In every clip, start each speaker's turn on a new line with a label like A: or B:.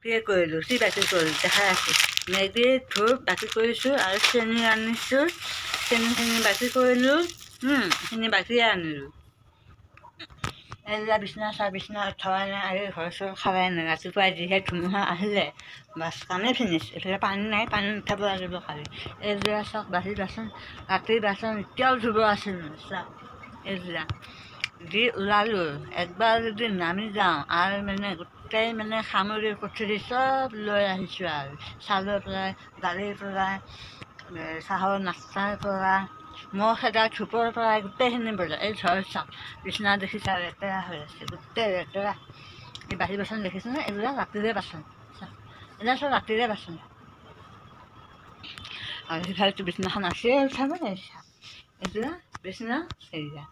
A: কি কৰিলোঁ কি বাকী কৰিলোঁ দেখাই আছোঁ মেগী ধূপ বাকী কৰিছোঁ আৰু চেনি আনিছোঁ চেনিখিনি বাকী কৰিলোঁ চেনি বাকীয়ে আনিলোঁ এইবিলাক বিচনা উঠাই নাই আৰু ঘৰ চৰ খাৱাই নাই ৰাতিপুৱাই যিহে ধুমুহা আহিলে বাছ কামেই ফিনিছ এইফালে পানী নাই পানী উঠাব লাগিব খালি এইযোৰা চাওক বাঢ়ি বাচন ৰাতিৰ বাচন এতিয়াও ধুব আছিল চাওক এইযোৰা দি ওলালোঁ একবাৰ যদি নামি যাওঁ আৰু মানে গোটেই মানে সামৰি কুঠৰি চব লৈ আহিছোঁ আৰু চাউলৰ পৰাই দালিৰ পৰাই চাহৰ নাস্তাৰ পৰা মহ খেদা ধূপৰ পৰাই গোটেইখিনি বজাৰ এই ঘৰ চাওক বিচনা দেখিছে আৰু লেতেৰা হৈ আছে গোটেই লেতেৰা এই বাঢ়ি বাচন দেখিছেনে এইবিলাক ৰাতিৰে বাচন চাওক এইবিলাক চব ৰাতিৰে বাচন আৰু সিফালেতো বিচনাখন আছে উঠাব নাই চাওক এইবিলাক বিচনা এইয়া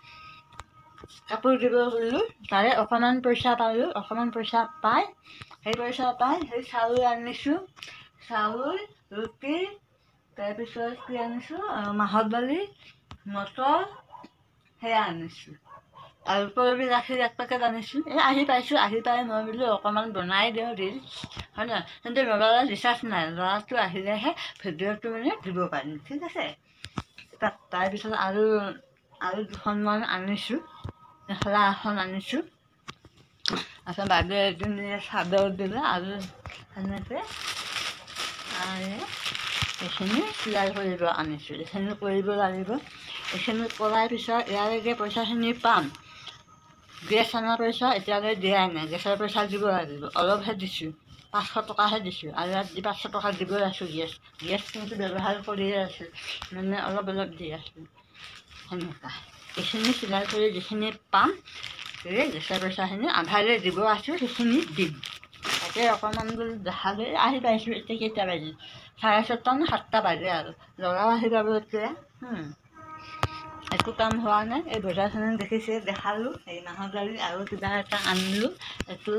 A: কাপোৰ দিব গ'লোঁ তাৰে অকণমান পইচা পালোঁ অকণমান পইচা পাই সেই চাউল আনিছোঁ চাউল ৰুটি তাৰপিছত কি আনিছোঁ মাহৰ দালি মটৰ সেয়া আনিছোঁ আৰু পৰবি গাখীৰ এক পেকেট আনিছোঁ এই আহি পাই মই বোলো অকণমান বনাই দিওঁ ৰিলচ হয় নহয় কিন্তু মোবাইলত ৰিচাৰ্জ নাই ল'ৰাটো আহিলেহে ভিডিঅ'টো মানে দিব পাৰিম ঠিক আছে তাৰপিছত আৰু দুখনমান আনিছোঁ মেখেলা এখন আনিছোঁ তাৰপিছত বাইদেউ এজনীয়ে চাদৰ দিলে আৰু সেনেকৈ আৰু এইখিনি চিলাই কৰিব আনিছোঁ এইখিনি কৰিব লাগিব এইখিনি কৰাৰ পিছত ইয়াৰে যে পইচাখিনি পাম গেছ অনা পইচা এতিয়ালৈ দিয়াই নাই গেছৰ পইচা দিব লাগিব অলপহে দিছোঁ 500 টকাহে দিছোঁ আৰু ইয়াত 500 টকা দিবই আছোঁ গেছ কিন্তু ব্যৱহাৰ কৰিয়ে আছোঁ মানে অলপ দি আছোঁ সেনেকুৱা এইখিনি চিলাই কৰি যিখিনি পাম এই গেছৰ পইচাখিনি আধালৈ দিব আছোঁ সেইখিনি দিম তাকে অকণমান বোলো দেখালৈ আহি পাইছোঁ এতিয়া কেইটা বাজি 6:30 নে 7টা বাজে আৰু ল'ৰাও আহি পাব এতিয়া একো কাম হোৱা নাই এই বজাৰখিনি দেখিছে দেখালোঁ এই মাহৰ দালি আৰু কিবা এটা আনিলোঁ এইটো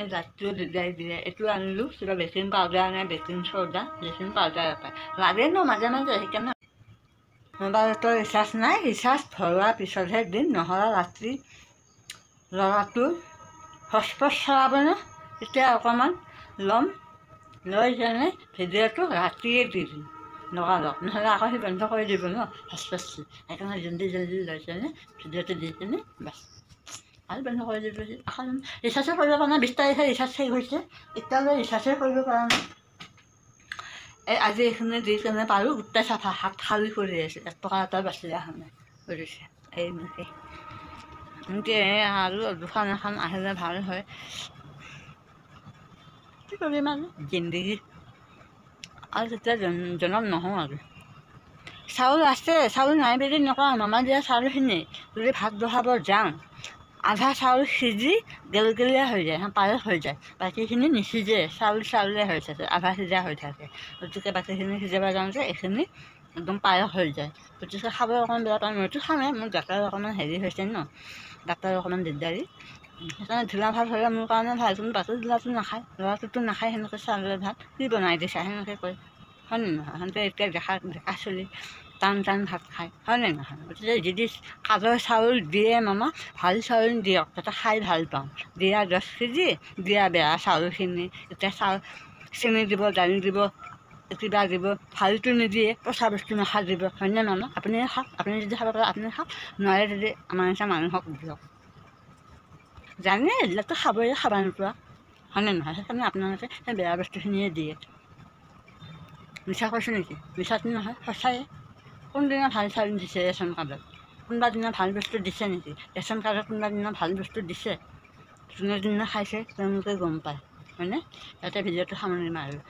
A: এই জাতটোৱে দিগদাৰি দিয়ে এইটো আনিলোঁ কিবা বেকিং পাউডাৰ নাই বেকিং চ'ডা বেকিং পাউডাৰ পায় লাগে ন মাজে মাজে সেইকাৰণে মোবাইলতো ৰিচাৰ্জ নাই ৰিচাৰ্জ ভৰোৱাৰ পিছতহে দিম নহ'লে ৰাতি ল'ৰাটো হটস্পট চলাব ন তেতিয়া অকণমান ল'ম লৈ কেনে ভিডিঅ'টো ৰাতিয়ে দি দিম লগালগ নহ'লে আকৌ সি বন্ধ কৰি দিব ন হটস্পটটো সেইকাৰণে জল্দি লৈ কেনে ভিডিঅ'টো দি কিনে বাছ আৰু বন্ধ কৰি দিব এখন ৰিচাৰ্জে কৰিব পৰা নাই 20 তাৰিখে ৰিচাৰ্জ শেষ হৈছে এতিয়ালৈ ৰিচাৰ্জে কৰিব পৰা নাই এই আজি এইখিনি দি কেনে পাৰোঁ গোটেই চাফা হাত খালী কৰি আছে 1 টকা এটা বাচি অহা নাই কৰিছে এই এনেকৈ আৰু দুখন এখন আহিলে ভাল হয় কি কৰিম আৰু জিন্দগী আৰু তেতিয়া জনম নহওঁ আৰু চাউল আছে চাউল নাই বুলি নকওঁ মামা দিয়া চাউলখিনি যদি ভাত বহাব যাওঁ আধা চাউল সিজি গেলগেলীয়া হৈ যায় পায়স হৈ যায় বাকীখিনি নিসিজে চাউলে হৈ থাকে আধা সিজা হৈ থাকে গতিকে বাকীখিনি সিজাব যাওঁতে এইখিনি একদম পায়স হৈ যায় গতিকে খাব অকণমান বেয়া পাওঁ মইতো খামেই মোৰ ডাক্তৰ অকণমান হেৰি হৈছে ন ডাক্তৰ অকণমান দিগদাৰী সেইকাৰণে ঢিলা ভাত হ'লে মোৰ কাৰণে ভাল কিন্তু বাকী ঢিলাটো নাখায় ল'ৰাটোতো নাখায় সেনেকৈ চাউলৰ ভাত কি বনাই দিছা সেনেকৈ কয় হয় নে নহয় সিহঁতে এতিয়া ডেকা চলি টান ভাত খায় হয় নে নহয় গতিকে যদি কাজৰ চাউল দিয়ে মামা ভাল চাউল দিয়ক যাতে খাই ভাল পাওঁ দিয়া 10 কেজি দিয়া বেয়া চাউলখিনি এতিয়া চাউল চেনি দিব দালি দিব কিবা দিব ভালটো নিদিয়ে পচা বস্তু নাখাই দিব হয়নে মামা আপুনি খাওক আপুনি যদি খাব পাৰে আপুনি খাওক নোৱাৰে যদি আমাৰ নিচিনা মানুহক দিয়ক জানে এইবিলাকতো খাবই খাব নোপোৱা হয়নে নহয় সেইকাৰণে আপোনালোকে সেই বেয়া বস্তুখিনিয়ে দিয়ে মিছা কৈছোঁ নেকি মিছাটো নহয় সঁচায়ে কোনদিনা ভাল চাউল দিছে ৰেচন কাৰ্ডত কোনোবা দিনা ভাল বস্তু দিছে নেকি ৰেচন কাৰ্ডত কোনোবা দিনা ভাল বস্তু দিছে যোনে খাইছে তেওঁলোকে গম পায় হয়নে ইয়াতে ভিডিঅ'টো সামৰণি মাৰোঁ